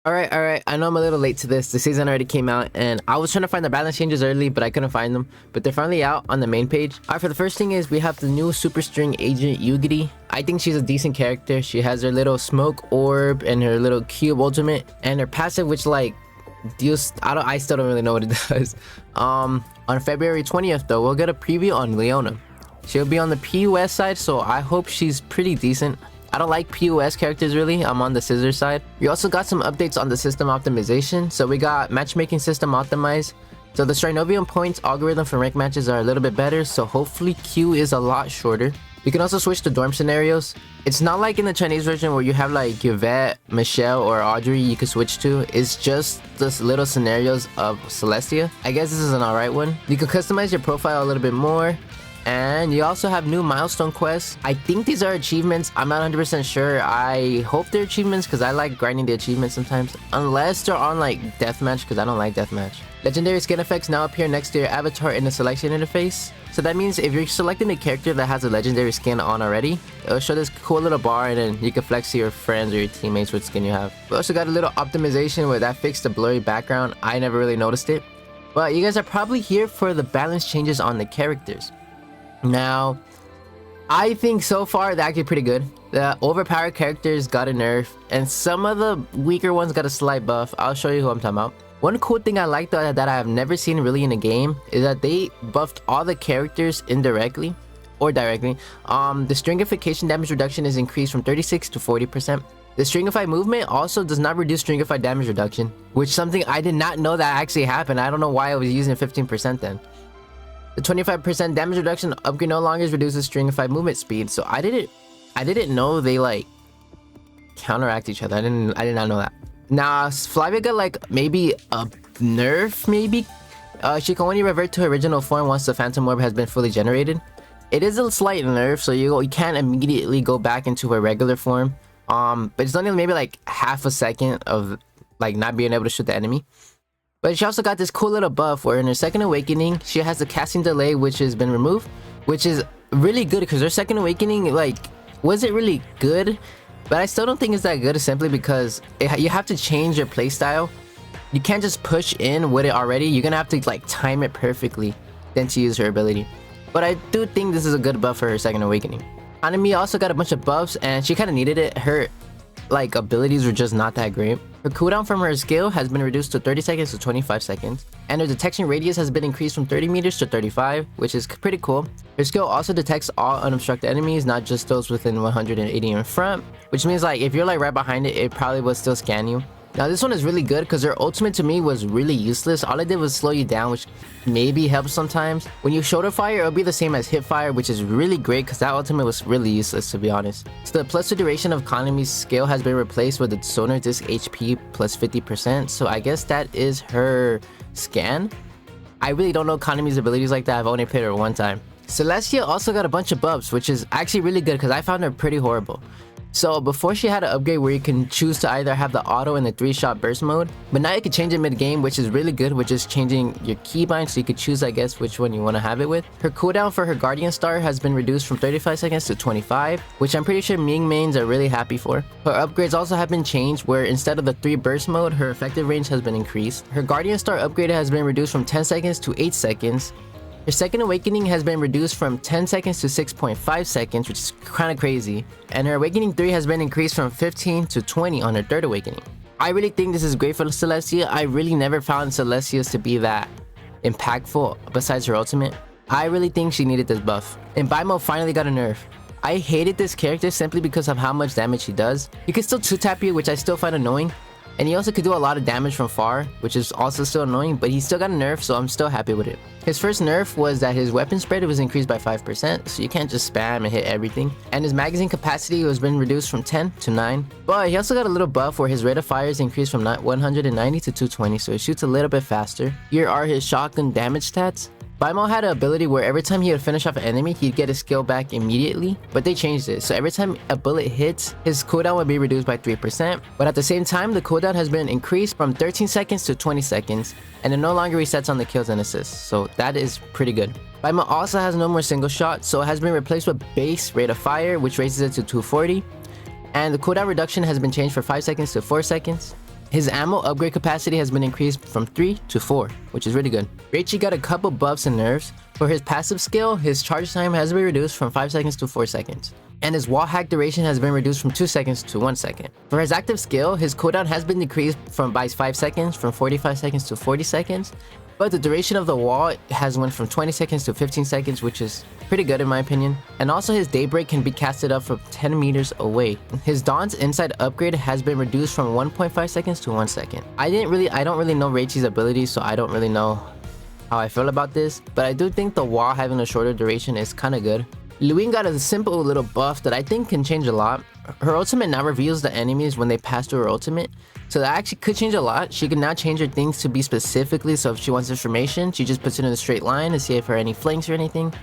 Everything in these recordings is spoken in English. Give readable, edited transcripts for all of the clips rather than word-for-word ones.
Alright, I know I'm a little late to this. The season already came out, and I was trying to find the balance changes early, but I couldn't find them. But they're finally out on the main page. Alright, for the first thing is we have the new Super String Agent Yugiri. I think she's a decent character. She has her little smoke orb and her little cube ultimate, and her passive, which like deals, I still don't really know what it does. On February 20th though, we'll get a preview on Leona. She'll be on the PUS side, so I hope she's pretty decent. I don't like POS characters really, I'm on the scissor side. We also got some updates on the system optimization. So we got matchmaking system optimized. So the Strinovian points algorithm for rank matches are a little bit better, so hopefully Q is a lot shorter. You can also switch to dorm scenarios. It's not like in the Chinese version where you have like Yvette, Michelle, or Audrey you can switch to. It's just the little scenarios of Celestia. I guess this is an alright one. You can customize your profile a little bit more. And you also have new milestone quests. I think these are achievements. I'm not 100% sure. I hope they're achievements because I like grinding the achievements sometimes. Unless they're on like deathmatch, because I don't like deathmatch. Legendary skin effects now appear next to your avatar in the selection interface. So that means if you're selecting a character that has a legendary skin on already, it'll show this cool little bar and then you can flex to your friends or your teammates what skin you have. We also got a little optimization where that fixed the blurry background. I never really noticed it. But you guys are probably here for the balance changes on the characters. Now, I think so far they're actually pretty good. The overpowered characters got a nerf, and some of the weaker ones got a slight buff. I'll show you who I'm talking about. One cool thing I like though that I have never seen really in a game is that they buffed all the characters indirectly or directly. The stringification damage reduction is increased from 36 to 40%. The stringify movement also does not reduce stringify damage reduction, which is something I did not know that actually happened. I don't know why I was using 15% then. The 25% damage reduction upgrade no longer reduces stringify movement speed, so I didn't know they like counteract each other. I did not know that. Now Flavia got like maybe a nerf, maybe. She can only revert to her original form once the phantom orb has been fully generated. It is a slight nerf, so you can't immediately go back into her regular form. But it's only maybe like half a second of like not being able to shoot the enemy. But she also got this cool little buff where in her second awakening, she has the casting delay which has been removed, which is really good because her second awakening like wasn't really good, but I still don't think it's that good simply because you have to change your playstyle. You can't just push in with it already. You're gonna have to like time it perfectly then to use her ability. But I do think this is a good buff for her second awakening. Kanami also got a bunch of buffs and she kind of needed it. Her like abilities were just not that great. Her cooldown from her skill has been reduced to 30 seconds to 25 seconds, and her detection radius has been increased from 30 meters to 35, which is pretty cool. Her skill also detects all unobstructed enemies, not just those within 180 in front, which means like if you're like right behind it, it probably will still scan you. Now this one is really good because her ultimate to me was really useless. All it did was slow you down, which maybe helps sometimes. When you shoulder fire, it'll be the same as hip fire, which is really great because that ultimate was really useless to be honest. So the plus 2 duration of Kanami's skill has been replaced with the sonar disc HP plus 50%. So I guess that is her scan. I really don't know Kanami's abilities like that. I've only played her one time. Celestia also got a bunch of buffs, which is actually really good because I found her pretty horrible. So before she had an upgrade where you can choose to either have the auto and the 3-shot burst mode, but now you can change it mid-game, which is really good, which is changing your keybind so you could choose I guess which one you want to have it with. Her cooldown for her Guardian Star has been reduced from 35 seconds to 25, which I'm pretty sure Ming mains are really happy for. Her upgrades also have been changed where instead of the 3 burst mode, her effective range has been increased. Her Guardian Star upgrade has been reduced from 10 seconds to 8 seconds. Her second awakening has been reduced from 10 seconds to 6.5 seconds, which is kind of crazy. And her awakening 3 has been increased from 15 to 20 on her third awakening. I really think this is great for Celestia. I really never found Celestia's to be that impactful besides her ultimate. I really think she needed this buff. And Bai Mo finally got a nerf. I hated this character simply because of how much damage he does. He can still 2-tap you, which I still find annoying. And he also could do a lot of damage from far, which is also still annoying, but he still got a nerf, so I'm still happy with it. His first nerf was that his weapon spread was increased by 5%, so you can't just spam and hit everything. And his magazine capacity was been reduced from 10 to 9. But he also got a little buff where his rate of fire is increased from 190 to 220, so it shoots a little bit faster. Here are his shotgun damage stats. Bai Mo had an ability where every time he would finish off an enemy, he'd get his skill back immediately, but they changed it. So every time a bullet hits, his cooldown would be reduced by 3%, but at the same time, the cooldown has been increased from 13 seconds to 20 seconds, and it no longer resets on the kills and assists, so that is pretty good. Bai Mo also has no more single shot, so it has been replaced with base rate of fire, which raises it to 240, and the cooldown reduction has been changed from 5 seconds to 4 seconds. His ammo upgrade capacity has been increased from 3 to 4, which is really good. Rehtroh got a couple buffs and nerfs. For his passive skill, his charge time has been reduced from 5 seconds to 4 seconds. And his wall hack duration has been reduced from 2 seconds to 1 second. For his active skill, his cooldown has been decreased by 5 seconds, from 45 seconds to 40 seconds. But the duration of the wall has went from 20 seconds to 15 seconds, which is pretty good in my opinion. And also his Daybreak can be casted up from 10 meters away. His Dawn's Insight upgrade has been reduced from 1.5 seconds to 1 second. I don't really know Rehtroh's abilities, so I don't really know how I feel about this. But I do think the wall having a shorter duration is kind of good. Luin got a simple little buff that I think can change a lot. Her ultimate now reveals the enemies when they pass through her ultimate. So that actually could change a lot. She can now change her things to be specifically, so if she wants information, she just puts it in a straight line to see if there are any flanks or anything.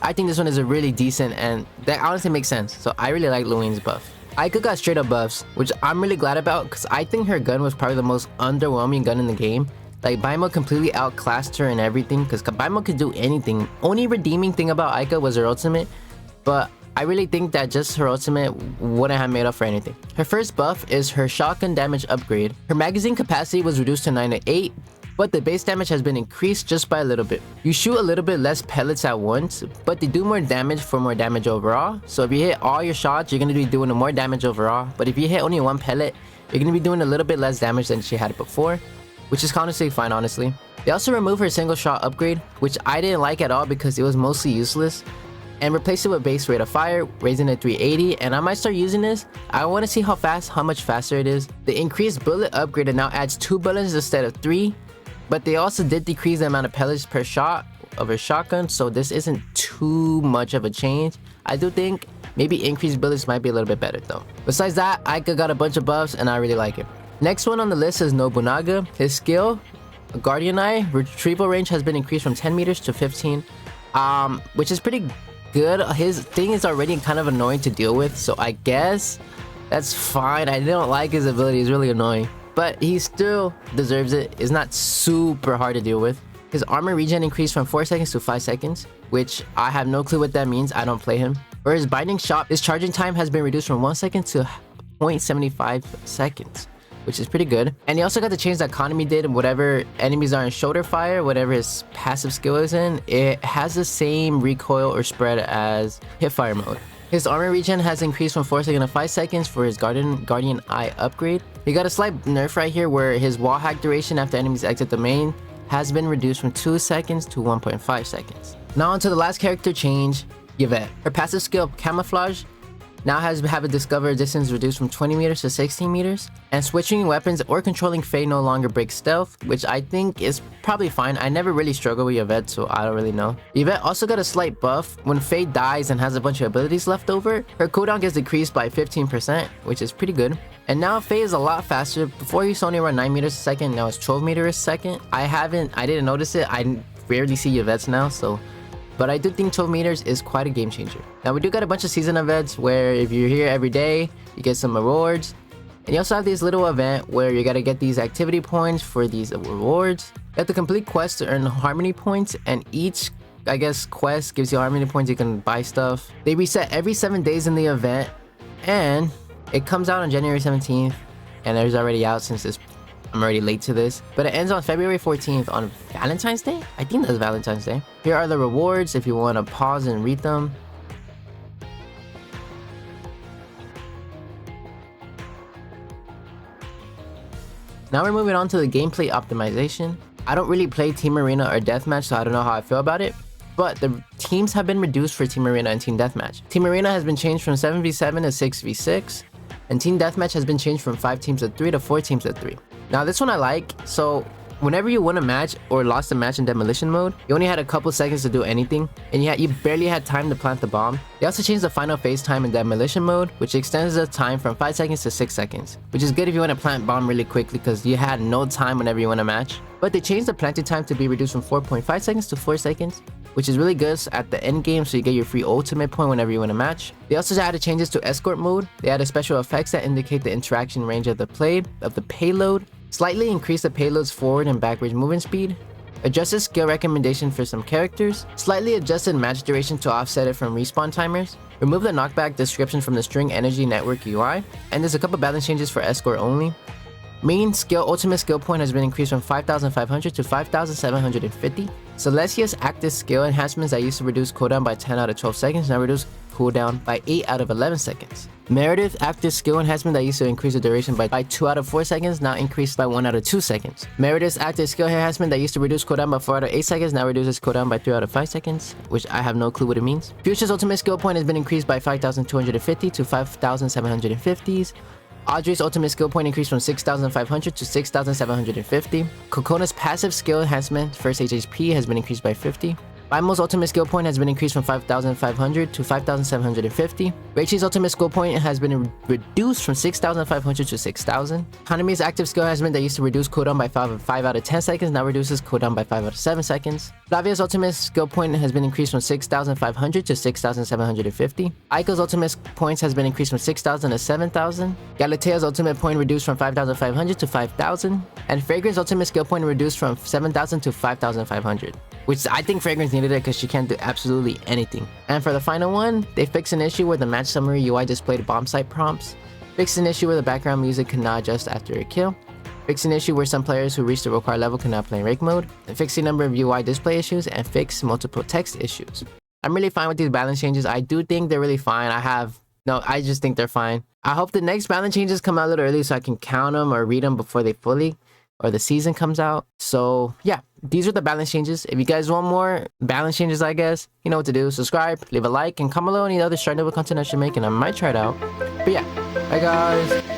I think this one is a really decent, and that honestly makes sense. So I really like Luin's buff. Aiko got straight up buffs, which I'm really glad about because I think her gun was probably the most underwhelming gun in the game. Like, Bai Mo completely outclassed her and everything because Bai Mo could do anything. Only redeeming thing about Aiko was her ultimate, but I really think that just her ultimate wouldn't have made up for anything. Her first buff is her shotgun damage upgrade. Her magazine capacity was reduced to 9 to 8, but the base damage has been increased just by a little bit. You shoot a little bit less pellets at once, but they do more damage for more damage overall. So if you hit all your shots, you're going to be doing more damage overall. But if you hit only one pellet, you're going to be doing a little bit less damage than she had before, which is honestly fine, honestly. They also removed her single shot upgrade, which I didn't like at all because it was mostly useless, and replaced it with base rate of fire, raising it 380, and I might start using this. I want to see how much faster it is. The increased bullet upgrade now adds 2 bullets instead of 3, but they also did decrease the amount of pellets per shot of her shotgun, so this isn't too much of a change. I do think maybe increased bullets might be a little bit better though. Besides that, Aiko got a bunch of buffs and I really like it. Next one on the list is Nobunaga. His skill, Guardian Eye, retrieval range has been increased from 10 meters to 15, which is pretty good. His thing is already kind of annoying to deal with, so I guess that's fine. I don't like his ability, it's really annoying, but he still deserves it. It's not super hard to deal with. His armor regen increased from 4 seconds to 5 seconds, which I have no clue what that means. I don't play him. For his binding shot, his charging time has been reduced from 1 second to 0.75 seconds, which is pretty good. And he also got the change that Kanami did. Whatever enemies are in shoulder fire, whatever his passive skill is in, it has the same recoil or spread as hipfire mode. His armor regen has increased from 4 seconds to 5 seconds for his Guardian Eye upgrade. He got a slight nerf right here where his wall hack duration after enemies exit the main has been reduced from 2 seconds to 1.5 seconds. Now onto the last character change, Yvette. Her passive skill, Camouflage, now have a discovered distance reduced from 20 meters to 16 meters, and switching weapons or controlling Faye no longer breaks stealth, which I think is probably fine. I never really struggle with Yvette, so I don't really know. Yvette also got a slight buff. When Faye dies and has a bunch of abilities left over, her cooldown gets decreased by 15%, which is pretty good. And now Faye is a lot faster. Before he used to only run 9 meters a second, now it's 12 meters a second. I didn't notice it. I rarely see Yvette's now, so but I do think 12 meters is quite a game changer. Now we do got a bunch of season events where if you're here every day, you get some rewards. And you also have this little event where you gotta get these activity points for these rewards. You have to complete quests to earn harmony points, and each, I guess, quest gives you harmony points. You can buy stuff. They reset every 7 days in the event, and it comes out on January 17th, and it's already out since I'm already late to this, but it ends on February 14th on Valentine's Day? I think that's Valentine's Day. Here are the rewards if you want to pause and read them. Now we're moving on to the gameplay optimization. I don't really play Team Arena or Deathmatch, so I don't know how I feel about it, but the teams have been reduced for Team Arena and Team Deathmatch. Team Arena has been changed from 7v7 to 6v6, and Team Deathmatch has been changed from 5 teams of 3 to 4 teams of 3. Now this one I like. So whenever you won a match or lost a match in demolition mode, you only had a couple seconds to do anything, and you barely had time to plant the bomb. They also changed the final phase time in demolition mode, which extends the time from 5 seconds to 6 seconds, which is good if you want to plant bomb really quickly because you had no time whenever you won a match. But they changed the planting time to be reduced from 4.5 seconds to 4 seconds, which is really good at the end game, so you get your free ultimate point whenever you win a match. They also added changes to escort mode. They added special effects that indicate the interaction range of the payload, slightly increased the payload's forward and backwards movement speed, adjusted skill recommendation for some characters, slightly adjusted match duration to offset it from respawn timers, remove the knockback description from the string energy network UI, and there's a couple balance changes for escort only. Main skill ultimate skill point has been increased from 5,500 to 5,750. Celestia's active skill enhancements that used to reduce cooldown by 10 out of 12 seconds now reduce cooldown by 8 out of 11 seconds. Meredith active skill enhancement that used to increase the duration by 2 out of 4 seconds now increased by 1 out of 2 seconds. Meredith's active skill enhancement that used to reduce cooldown by 4 out of 8 seconds now reduces cooldown by 3 out of 5 seconds, which I have no clue what it means. Fuchsia's ultimate skill point has been increased by 5,250 to 5,750s. Audrey's ultimate skill point increased from 6,500 to 6,750. Kokona's passive skill enhancement, first HP, has been increased by 50. Bai Mo's ultimate skill point has been increased from 5,500 to 5,750. Rehtroh's ultimate skill point has been reduced from 6,500 to 6,000. Kanami's active skill enhancement that used to reduce cooldown by 5 out of 10 seconds now reduces cooldown by 5 out of 7 seconds. Flavia's ultimate skill point has been increased from 6,500 to 6,750. Aiko's ultimate points has been increased from 6,000 to 7,000. Galatea's ultimate point reduced from 5,500 to 5,000. And Fragrance's ultimate skill point reduced from 7,000 to 5,500. Which I think Fragrance needed it because she can't do absolutely anything. And for the final one, they fixed an issue where the match summary UI displayed bomb site prompts. Fixed an issue where the background music could not adjust after a kill. Fixed an issue where some players who reached the required level could not play in rake mode. And fixed a number of UI display issues and fixed multiple text issues. I'm really fine with these balance changes. I do think they're really fine. I just think they're fine. I hope the next balance changes come out a little early so I can count them or read them before they or the season comes out. So yeah, these are the balance changes. If you guys want more balance changes, I guess, you know what to do. Subscribe, leave a like, and comment below any other Strinova content I should make, and I might try it out. But yeah, bye guys.